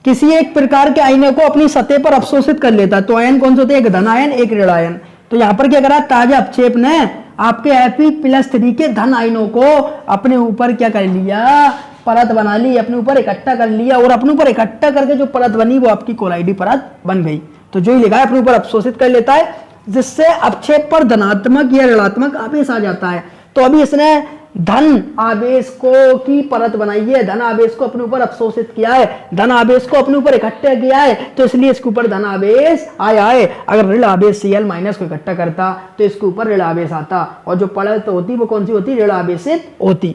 किसी एक प्रकार के आयनों को अपनी सतह पर अवशोषित कर लेता है। तो आयन कौन से होते हैं, एक धन आयन एक ऋण आयन। तो यहाँ पर क्या करा, ताजा अपक्षेप ने आपके Fe+3 के धन आयनों को अपने ऊपर क्या कर लिया, परत बना ली, अपने ऊपर इकट्ठा कर लिया, और अपने ऊपर इकट्ठा करके जो परत बनी वो आपकी कोलाइडी परत बन गई। तो जो ही लिखा है अपने ऊपर अवशोषित कर लेता है, जिससे अपक्षेप पर धनात्मक या ऋणात्मक आवेश आ जाता है। तो अभी इसने धन आवेश को की परत बनाई है, धन आवेश को अपने ऊपर अवशोषित किया है, धन आवेश को अपने ऊपर इकट्ठा किया है, तो इसलिए इसके ऊपर धन आवेश आया है। अगर ऋण आवेश Cl माइनस को इकट्ठा करता तो इसके ऊपर ऋण आवेश आता, और जो परत होती वो कौन सी होती, ऋण आवेशित होती।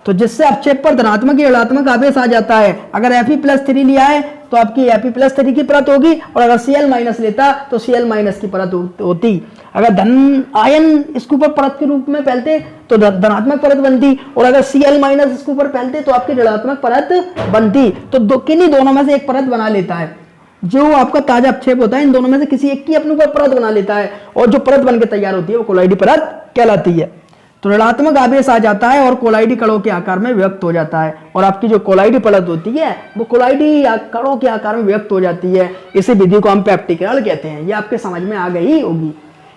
तो जिससे अपक्षेप पर धनात्मक या ऋणात्मक आवेश आ जाता है। अगर Fe+3 लिया है तो आपकी Fe+3 की परत होगी, और अगर Cl माइनस लेता तो Cl माइनस की परत होती। अगर धन आयन इसके ऊपर परत के रूप में फैलते तो धनात्मक परत बनती, और अगर Cl माइनस इसके ऊपर फैलते तो आपकी ऋणात्मक परत बनती। तो किन्हीं दोनों में से एक परत बना लेता है। जो आपका ताजा अपक्षेप होता है इन दोनों में से किसी एक की अपने ऊपर परत बना लेता है, और जो परत बन के तैयार होती है वो कोलाइडी परत कहलाती है। तो ऋणात्मक आवेश आ जाता है और कोलाइडी कणों के आकार में व्यक्त हो जाता है, और आपकी जो कोलाइडी परत होती है वो कोलाइडी कणों के आकार में व्यक्त हो जाती है। इसी विधि को हम पेप्टिकरण कहते हैं। ये आपके समझ में आ गई होगी।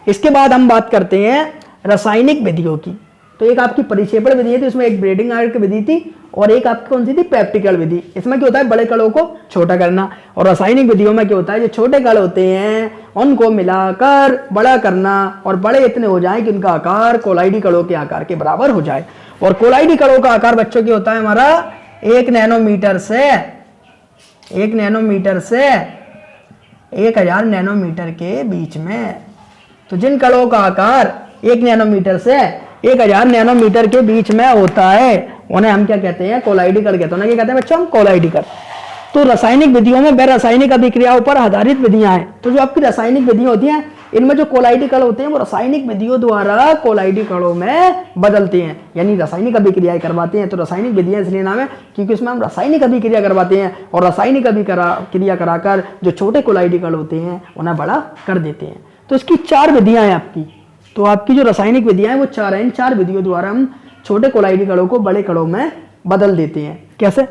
इसके बाद हम बात करते हैं रासायनिक विधियों की। तो एक आपकी परिक्षेपण विधि है, तो इसमें एक ब्रेडिंग की विधि थी, और एक आपकी कौन सी थी, पेप्टिकल विधि। इसमें क्या होता है, बड़े कणों को छोटा करना, और रासायनिक विधियों में क्या होता है, जो छोटे कण होते हैं उनको मिलाकर बड़ा करना, और बड़े इतने हो जाएं कि उनका आकार कोलाइडी कणों के आकार के बराबर हो जाए। और कोलाइडी कणों का आकार बच्चों की होता है हमारा 1 नैनोमीटर से 1000 नैनोमीटर के बीच में। तो जिन कणों का आकार 1 नैनोमीटर से 1000 नैनोमीटर के बीच में होता है उन्हें हम क्या कहते हैं, कोलाइडी कण कहते हैं। उन्हें क्या कहते हैं बच्चों, हम कोलाइडी कण। तो रासायनिक विधियों में रासायनिक अभिक्रियाओं पर आधारित विधियां हैं। तो जो आपकी रासायनिक विधियां होती हैं इनमें जो कोलाइडी कण होते हैं वो रासायनिक विधियों द्वारा कोलाइडी कणों में बदलते हैं, यानी रासायनिक अभिक्रियाएं करवाते हैं। तो रासायनिक विधियां इसलिए नाम है क्योंकि उसमें हम रासायनिक अभिक्रिया करवाते हैं, और रासायनिक अभिक्रिया कराकर जो छोटे कोलाइडी कण होते हैं उन्हें बड़ा कर देते हैं। तो इसकी 4 विधियां हैं आपकी। तो आपकी जो रासायनिक विधियां हैं वो 4 हैं। इन 4 विधियों द्वारा हम छोटे कोलाइडी कणों को बड़े कणों में बदल देते हैं। कैसे?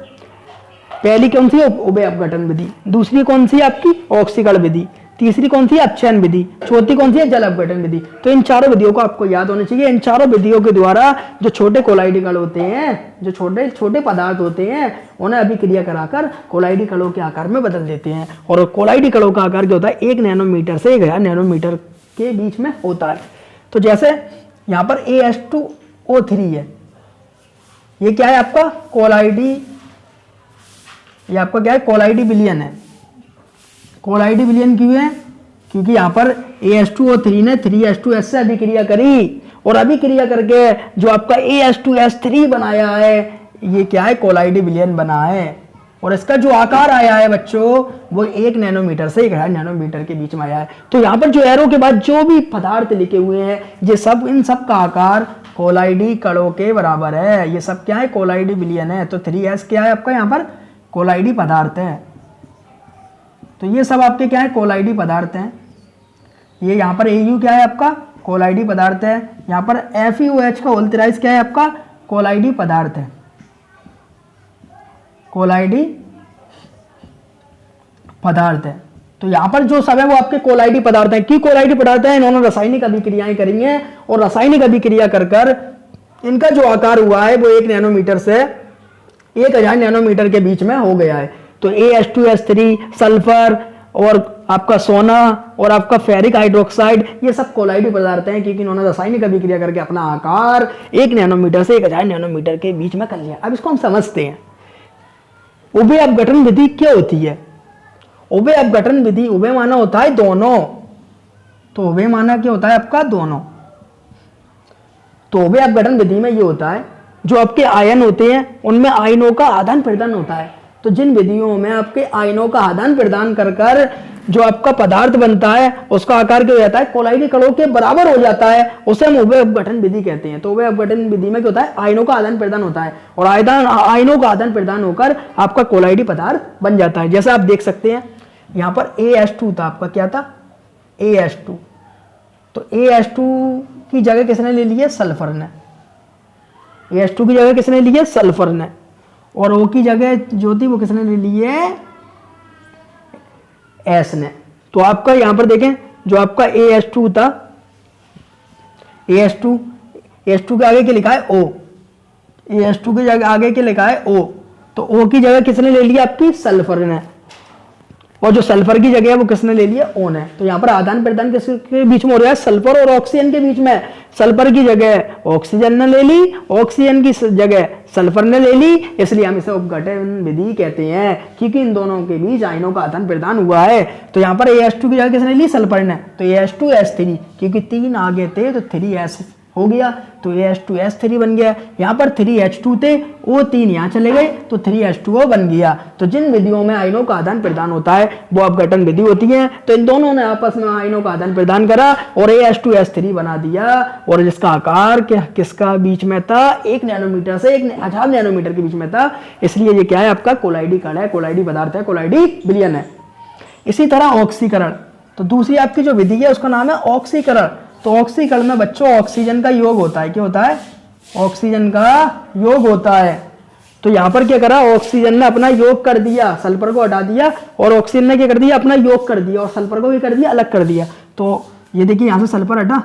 पहली कौन सी है, उभय अपघटन विधि। दूसरी कौन सी है आपकी, ऑक्सीकरण विधि। तीसरी कौन सी है, अपचयन विधि। चौथी कौन सी है, जल अपघटन विधि। तो इन चारों विधियों को आपको याद होना चाहिए। इन चारों विधियों के द्वारा जो छोटे कोलाइडी कण होते हैं, जो छोटे छोटे पदार्थ होते हैं, उन्हें अभिक्रिया कराकर कोलाइडी कणों के आकार में बदल देते हैं। और कोलाइडी कणों का आकार क्या होता है, 1 नैनोमीटर से 1000 नैनोमीटर के बीच में होता है। तो जैसे यहाँ पर AS2O3 है, ये क्या है आपका कोलाइडी, ये आपका क्या है कोलाइडी विलयन है। कोलाइडी विलयन क्यों है, क्योंकि यहाँ पर AS2O3 ने 3H2S से अभिक्रिया करी, और अभिक्रिया करके जो आपका AS2S3 बनाया है, ये क्या है कोलाइडी विलयन बना है। और इसका जो आकार आया है बच्चों, वो 1 नैनोमीटर से 1000 नैनोमीटर के बीच में आया है। तो यहाँ पर जो एरो के बाद जो भी पदार्थ लिखे हुए हैं, ये सब, इन सब का आकार कोलाइडी कणों के बराबर है। ये सब क्या है, कोलाइडी विलयन है। तो 3S क्या है आपका, यहाँ पर कोलाइडी पदार्थ है। तो ये सब आपके क्या है, कोलाइडी पदार्थ हैं। ये यहाँ पर AU क्या है आपका, कोलाइडी पदार्थ है। यहाँ पर FeOH का होल थ्राइस क्या है आपका, कोलाइडी पदार्थ है, कोलाइडी पदार्थ है। तो यहाँ पर जो सब है वो आपके कोलाइडी पदार्थ हैं। की कोलाइडी पदार्थ है, इन्होंने रासायनिक अभिक्रियाएं करी हैं, और रासायनिक अभिक्रिया कर कर इनका जो आकार हुआ है वो 1 नैनोमीटर से 1000 नैनोमीटर के बीच में हो गया है। तो AS2S3, सल्फर और आपका सोना और आपका फेरिक हाइड्रोक्साइड, ये सब कोलाइडी पदार्थ हैं, क्योंकि इन्होंने रासायनिक अभिक्रिया करके अपना आकार 1 नैनोमीटर से 1000 नैनोमीटर के बीच में कर लिया। अब इसको हम समझते हैं। उभय अपघटन विधि क्या होती है। उभय अपघटन विधि, उभय माना होता है दोनों, तो उभय माना क्या होता है आपका, दोनों। तो उभय अपघटन विधि में ये होता है, जो आपके आयन होते हैं उनमें आयनों का आदान प्रदान होता है। तो जिन विधियों में आपके आयनों का आदान प्रदान कर कर जो आपका पदार्थ बनता है, उसका आकार क्या हो जाता है, कोलाइडी कणों के बराबर हो जाता है, उसे हम उभय अपघटन विधि कहते हैं। तो उभय अपघटन विधि में क्या होता है, आयनों का आदान प्रदान होता है, और आयनों का आदान प्रदान होकर आपका कोलाइडी पदार्थ बन जाता है। जैसा आप देख सकते हैं यहाँ पर AS2 था आपका, क्या था, AS2। तो AS2 की जगह किसने ले ली है, सल्फर ने। AS2 की जगह किसने ली है, सल्फर ने। और O की जगह जो थी वो किसने ले ली है, S ने। तो आपका यहां पर देखें, जो आपका AS2 था, AS2 के आगे क्या लिखा है, O। AS2 के जगह आगे क्या लिखा है, O। तो O की जगह किसने ले लिया, आपकी सल्फर ने। और जो सल्फर की जगह है वो किसने ले लिया, O ने। तो यहाँ पर आदान प्रदान किसके बीच में हो रहा है, सल्फर और ऑक्सीजन के बीच में। सल्फर की जगह ऑक्सीजन ने ले ली, ऑक्सीजन की जगह सल्फर ने ले ली, इसलिए हम इसे अपघटन विधि कहते हैं, क्योंकि इन दोनों के बीच आयनों का आदान प्रदान हुआ है। तो यहाँ पर AS2 की जगह किसने ली, सल्फर ने। तो AS2S3, क्योंकि 3 आगे थे तो 3S हो गया, तो AS2S3 बन गया। यहाँ पर 3H2 थे, वो 3 यहाँ चले गए तो 3H2O बन गया। तो जिन विधियों में आयनों का आदान प्रदान होता है वो अपघटन विधि होती है। तो इन दोनों ने आपस में आयनों का आदान प्रदान करा और AS2S3 बना दिया, और जिसका आकार किसका बीच में था, 1 नैनोमीटर से 1000 नैनोमीटर के बीच में था। इसलिए ये क्या है, आपका कोलाइडी कण है, कोलाइडी पदार्थ है, कोलाइडी विलयन है। इसी तरह ऑक्सीकरण, तो दूसरी आपकी जो विधि है उसका नाम है ऑक्सीकरण। तो ऑक्सीकरण में बच्चों ऑक्सीजन का योग होता है, क्या होता है, ऑक्सीजन का योग होता है। तो यहां पर क्या करा, ऑक्सीजन ने अपना योग कर दिया, सल्फर को हटा दिया, और ऑक्सीजन ने क्या कर दिया, अपना योग कर दिया, और सल्फर को भी कर दिया, अलग कर दिया। तो ये देखिए यहां से सल्फर हटा,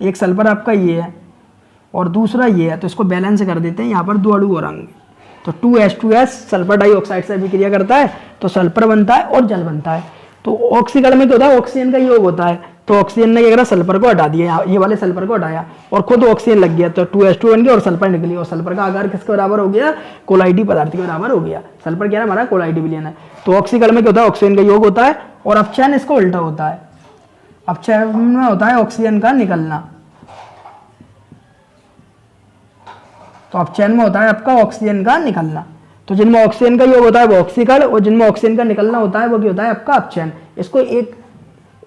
एक सल्फर आपका ये है और दूसरा ये है, तो इसको बैलेंस कर देते हैं। यहाँ पर 2 अणु और होंगे, तो 2H2S सल्फर डाइऑक्साइड से अभिक्रिया करता है तो सल्फर बनता है और जल बनता है। तो ऑक्सीकरण में क्या होता है, ऑक्सीजन का योग होता है। तो ऑक्सीजन ने क्या करा, सल्फर को हटा दिया, ये वाले सल्फर को हटाया और खुद ऑक्सीजन लग गया, तो 2H2 बन गया और सल्फर निकली, और सल्फर का आकार किसके बराबर हो गया, कोलाइडी पदार्थ के बराबर हो गया। सल्फर क्या है हमारा, कोलाइडी विलयन है। तो ऑक्सीकरण में क्या होता है, ऑक्सीजन का योग होता है, और अपचयन इसको उल्टा होता है। अपचयन में होता है ऑक्सीजन का निकलना, तो अपचयन में होता है आपका ऑक्सीजन का निकलना। तो जिनमें ऑक्सीजन का योग होता है वो ऑक्सीकरण, और जिनमें ऑक्सीजन का निकलना होता है वो क्या होता है, आपका अपचयन। इसको एक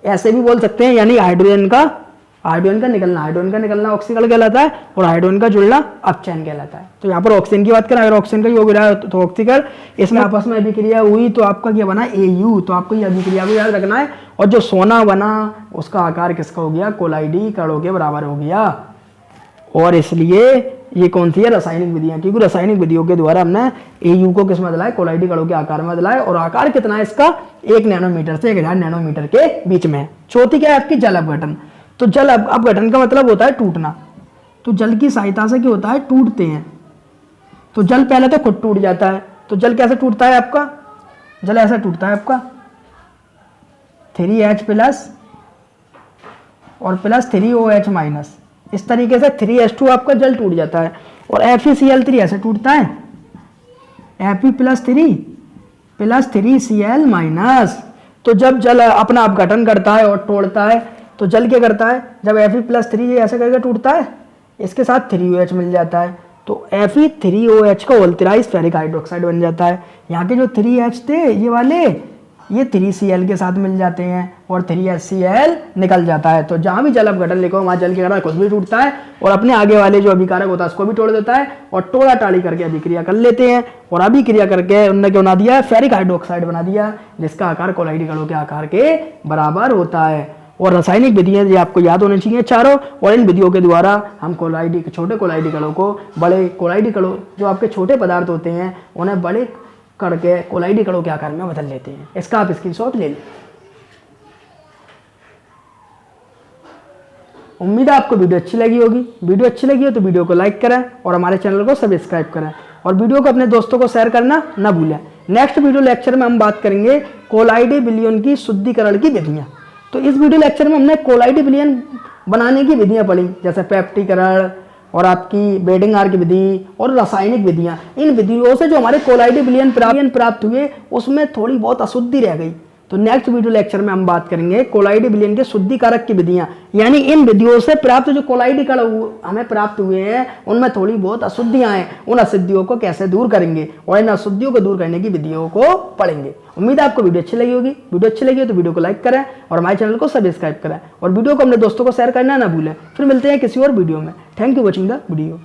ऐसे भी बोल सकते हैं, यानी हाइड्रोजन का निकलना ऑक्सीकरण कहलाता है, और हाइड्रोजन का जुड़ना अपचयन कहलाता है। तो यहाँ पर ऑक्सीजन की बात करें, अगर ऑक्सीजन का योग हो रहा है तो ऑक्सीकरण, इसमें आपस में अभिक्रिया हुई तो आपका क्या बना, AU। तो आपको ये अभिक्रिया को याद रखना है। और जो सोना बना उसका आकार किसका हो गया, कोलाइडी कणों के बराबर हो गया, और इसलिए ये कौन सी है, रासायनिक विधियां, क्योंकि रासायनिक विधियों के द्वारा हमने एयू को किस में दिलाया, कोलाइडी कणों के आकार में दिलाया, और आकार कितना है इसका 1 नैनोमीटर से 1000 नैनोमीटर के बीच में है। चौथी क्या है आपकी, जल अपघटन। तो जल अपघटन का मतलब होता है टूटना। तो जल की सहायता से क्या होता है, टूटते हैं। तो जल पहले तो खुद टूट जाता है। तो जल कैसे टूटता है आपका, जल ऐसा टूटता है आपका 3H प्लस और प्लस 3OH माइनस, इस तरीके से 3H2 आपका जल टूट जाता है। और FeCl3 ऐसे टूटता है Fe plus 3 plus 3Cl minus. तो जब जल अपना अपघटन करता है और तोड़ता है तो जल क्या करता है, जब Fe प्लस 3 ऐसे करके टूटता है, इसके साथ 3OH मिल जाता है, तो Fe3OH का वोल्टेराइज फेरिक हाइड्रोक्साइड बन जाता है। यहाँ के जो 3H थे ये वाले, ये 3Cl के साथ मिल जाते हैं और 3HCl निकल जाता है। तो जहाँ भी जल अपघटन लिखो वहाँ जल क्या करता है, खुद भी टूटता है और अपने आगे वाले जो अभिकारक होता है उसको भी तोड़ देता है, और टोड़ा टाड़ी करके अभिक्रिया कर लेते हैं, और अभिक्रिया करके उन्होंने क्या बना दिया, फेरिक हाइड्रोक्साइड बना दिया, जिसका आकार कोलाइडी कणों के आकार के बराबर होता है। और रासायनिक विधियां ये आपको याद होनी चाहिए चारों, और इन विधियों के द्वारा हम कोलाइडी छोटे कोलाइडी कणों को बड़े कोलाइडी कणों, जो आपके छोटे पदार्थ होते हैं उन्हें बड़े करके कोलाइडी कणों के आकार में बदल लेते हैं। इसका आप स्क्रीनशॉट ले लें। उम्मीद है आपको वीडियो अच्छी लगी होगी। वीडियो अच्छी लगी हो तो वीडियो को लाइक करें और हमारे चैनल को सब्सक्राइब करें, और वीडियो को अपने दोस्तों को शेयर करना ना भूलें। नेक्स्ट वीडियो लेक्चर में हम बात करेंगे कोलाइडी विलयन की शुद्धिकरण की विधियां। तो इस वीडियो लेक्चर में हमने कोलाइडी विलयन बनाने की विधियां पढ़ी, जैसे पेप्टिकरण और आपकी बेडिंगार की विधि और रासायनिक विधियां। इन विधियों से जो हमारे कोलाइडी विलयन प्राप्त हुए उसमें थोड़ी बहुत अशुद्धि रह गई। तो नेक्स्ट वीडियो लेक्चर में हम बात करेंगे कोलाइडी विलयन के शुद्धिकारक की विधियां, यानी इन विधियों से प्राप्त जो कोलाइडी कण हमें प्राप्त हुए हैं उनमें थोड़ी बहुत अशुद्धियां हैं, उन अशुद्धियों को कैसे दूर करेंगे और इन अशुद्धियों को दूर करने की विधियों को पढ़ेंगे। उम्मीद है आपको वीडियो अच्छी लगी होगी। वीडियो अच्छी लगी हो तो वीडियो को लाइक करें और हमारे चैनल को सब्सक्राइब करें, और वीडियो को अपने दोस्तों को शेयर करना ना भूलें। फिर मिलते हैं किसी और वीडियो में। Thank you watching the video.